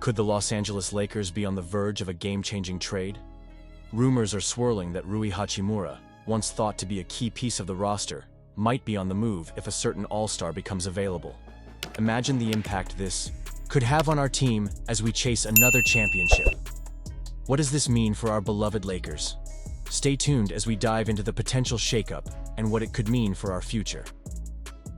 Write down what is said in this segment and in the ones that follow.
Could the Los Angeles Lakers be on the verge of a game-changing trade? Rumors are swirling that Rui Hachimura, once thought to be a key piece of the roster, might be on the move if a certain all-star becomes available. Imagine the impact this could have on our team as we chase another championship. What does this mean for our beloved Lakers? Stay tuned as we dive into the potential shakeup and what it could mean for our future.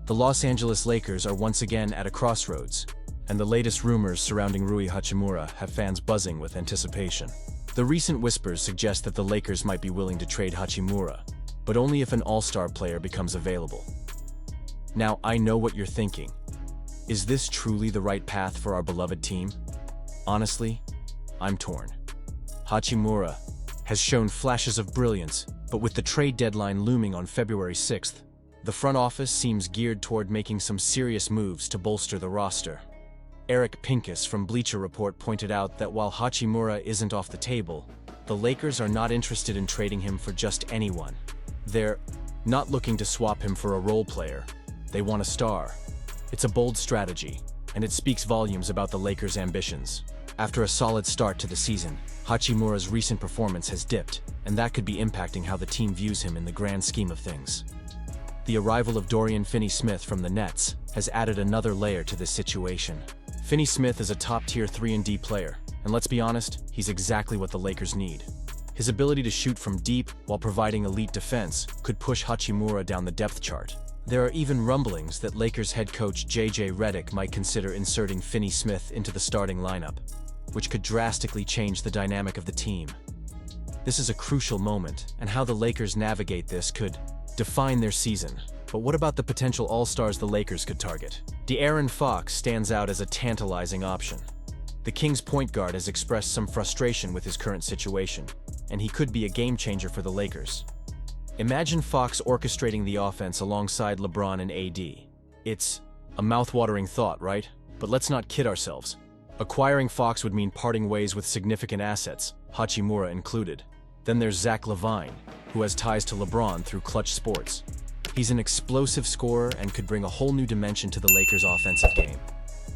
The Los Angeles Lakers are once again at a crossroads, and the latest rumors surrounding Rui Hachimura have fans buzzing with anticipation. The recent whispers suggest that the Lakers might be willing to trade Hachimura, but only if an all-star player becomes available. Now, I know what you're thinking. Is this truly the right path for our beloved team? Honestly, I'm torn. Hachimura has shown flashes of brilliance, but with the trade deadline looming on February 6th, the front office seems geared toward making some serious moves to bolster the roster. Eric Pincus from Bleacher Report pointed out that while Hachimura isn't off the table, the Lakers are not interested in trading him for just anyone. They're not looking to swap him for a role player. They want a star. It's a bold strategy, and it speaks volumes about the Lakers' ambitions. After a solid start to the season, Hachimura's recent performance has dipped, and that could be impacting how the team views him in the grand scheme of things. The arrival of Dorian Finney-Smith from the Nets has added another layer to this situation. Finney-Smith is a top-tier 3-and-D player, and let's be honest, he's exactly what the Lakers need. His ability to shoot from deep while providing elite defense could push Hachimura down the depth chart. There are even rumblings that Lakers head coach J.J. Redick might consider inserting Finney-Smith into the starting lineup, which could drastically change the dynamic of the team. This is a crucial moment, and how the Lakers navigate this could define their season. But what about the potential all-stars the Lakers could target? De'Aaron Fox stands out as a tantalizing option. The Kings' point guard has expressed some frustration with his current situation, and he could be a game-changer for the Lakers. Imagine Fox orchestrating the offense alongside LeBron and AD. It's a mouth-watering thought, right? But let's not kid ourselves. Acquiring Fox would mean parting ways with significant assets, Hachimura included. Then there's Zach LaVine, who has ties to LeBron through Clutch Sports. He's an explosive scorer and could bring a whole new dimension to the Lakers' offensive game.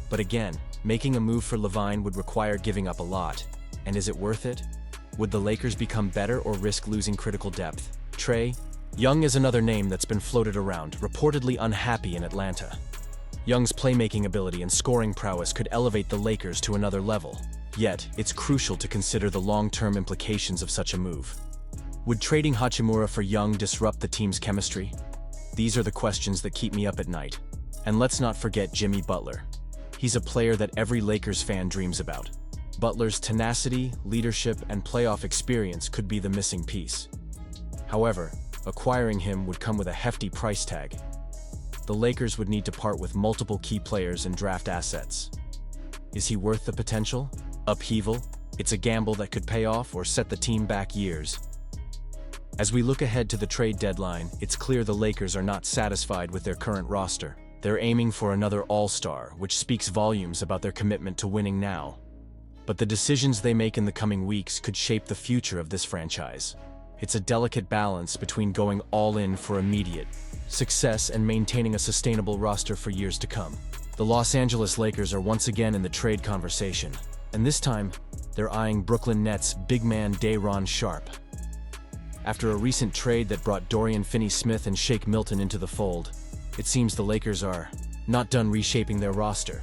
But again, making a move for LaVine would require giving up a lot. And is it worth it? Would the Lakers become better or risk losing critical depth? Trae Young is another name that's been floated around, reportedly unhappy in Atlanta. Young's playmaking ability and scoring prowess could elevate the Lakers to another level. Yet, it's crucial to consider the long-term implications of such a move. Would trading Hachimura for Young disrupt the team's chemistry? These are the questions that keep me up at night. And let's not forget Jimmy Butler. He's a player that every Lakers fan dreams about. Butler's tenacity, leadership, and playoff experience could be the missing piece. However, acquiring him would come with a hefty price tag. The Lakers would need to part with multiple key players and draft assets. Is he worth the potential? Upheaval? It's a gamble that could pay off or set the team back years. As we look ahead to the trade deadline, it's clear the Lakers are not satisfied with their current roster. They're aiming for another all-star, which speaks volumes about their commitment to winning now. But the decisions they make in the coming weeks could shape the future of this franchise. It's a delicate balance between going all in for immediate success and maintaining a sustainable roster for years to come. The Los Angeles Lakers are once again in the trade conversation, and this time, they're eyeing Brooklyn Nets big man Sharpe. After a recent trade that brought Dorian Finney-Smith and Shake Milton into the fold, it seems the Lakers are not done reshaping their roster.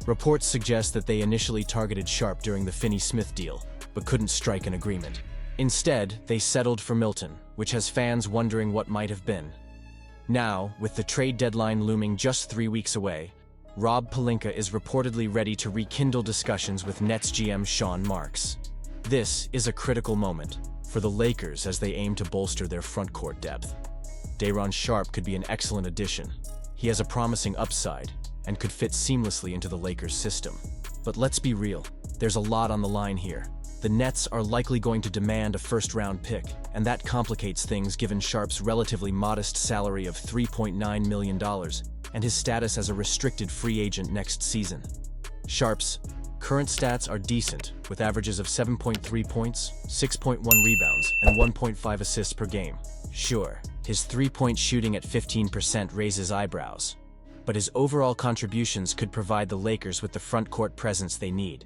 Reports suggest that they initially targeted Sharpe during the Finney-Smith deal, but couldn't strike an agreement. Instead, they settled for Milton, which has fans wondering what might have been. Now, with the trade deadline looming just 3 weeks away, Rob Pelinka is reportedly ready to rekindle discussions with Nets GM Sean Marks. This is a critical moment for the Lakers as they aim to bolster their frontcourt depth. Sharpe could be an excellent addition. He has a promising upside and could fit seamlessly into the Lakers' system. But let's be real, there's a lot on the line here. The Nets are likely going to demand a first-round pick, and that complicates things given Sharpe's relatively modest salary of $3.9 million and his status as a restricted free agent next season. Sharpe's current stats are decent, with averages of 7.3 points, 6.1 rebounds, and 1.5 assists per game. Sure, his three-point shooting at 15% raises eyebrows, but his overall contributions could provide the Lakers with the front-court presence they need.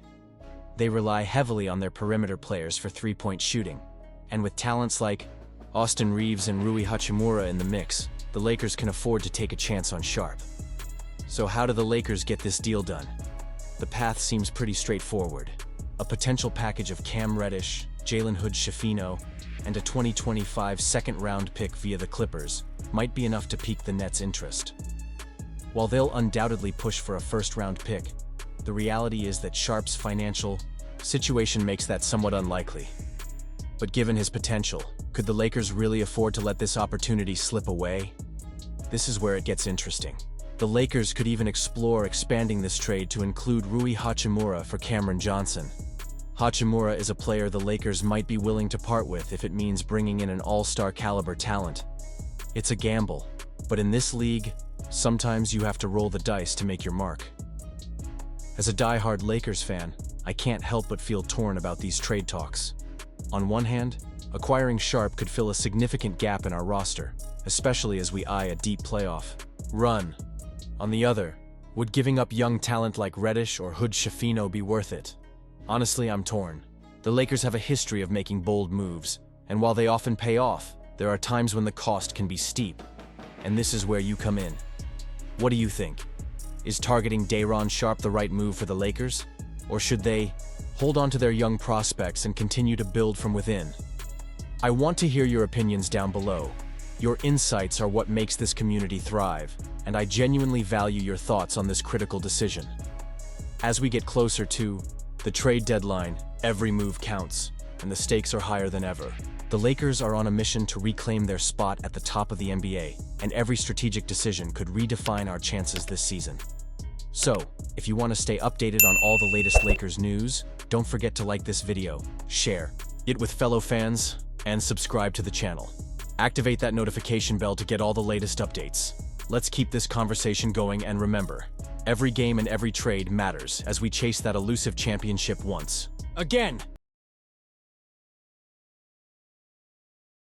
They rely heavily on their perimeter players for three-point shooting. And with talents like Austin Reeves and Rui Hachimura in the mix, the Lakers can afford to take a chance on Sharpe. So how do the Lakers get this deal done? The path seems pretty straightforward. A potential package of Cam Reddish, Jalen Hood-Schifino, and a 2025 second-round pick via the Clippers might be enough to pique the Nets' interest. While they'll undoubtedly push for a first-round pick, the reality is that Sharpe's financial situation makes that somewhat unlikely. But given his potential, could the Lakers really afford to let this opportunity slip away? This is where it gets interesting. The Lakers could even explore expanding this trade to include Rui Hachimura for Cameron Johnson. Hachimura is a player the Lakers might be willing to part with if it means bringing in an all-star caliber talent. It's a gamble, but in this league, sometimes you have to roll the dice to make your mark. As a die-hard Lakers fan, I can't help but feel torn about these trade talks. On one hand, acquiring Sharpe could fill a significant gap in our roster, especially as we eye a deep playoff run. On the other, would giving up young talent like Reddish or Hood-Schifino be worth it? Honestly, I'm torn. The Lakers have a history of making bold moves, and while they often pay off, there are times when the cost can be steep. And this is where you come in. What do you think? Is targeting Day'Ron Sharpe the right move for the Lakers? Or should they hold on to their young prospects and continue to build from within? I want to hear your opinions down below. Your insights are what makes this community thrive, and I genuinely value your thoughts on this critical decision. As we get closer to the trade deadline, every move counts, and the stakes are higher than ever. The Lakers are on a mission to reclaim their spot at the top of the NBA, and every strategic decision could redefine our chances this season. So, if you want to stay updated on all the latest Lakers news, don't forget to like this video, share it with fellow fans, and subscribe to the channel. Activate that notification bell to get all the latest updates. Let's keep this conversation going, and remember, every game and every trade matters as we chase that elusive championship once again.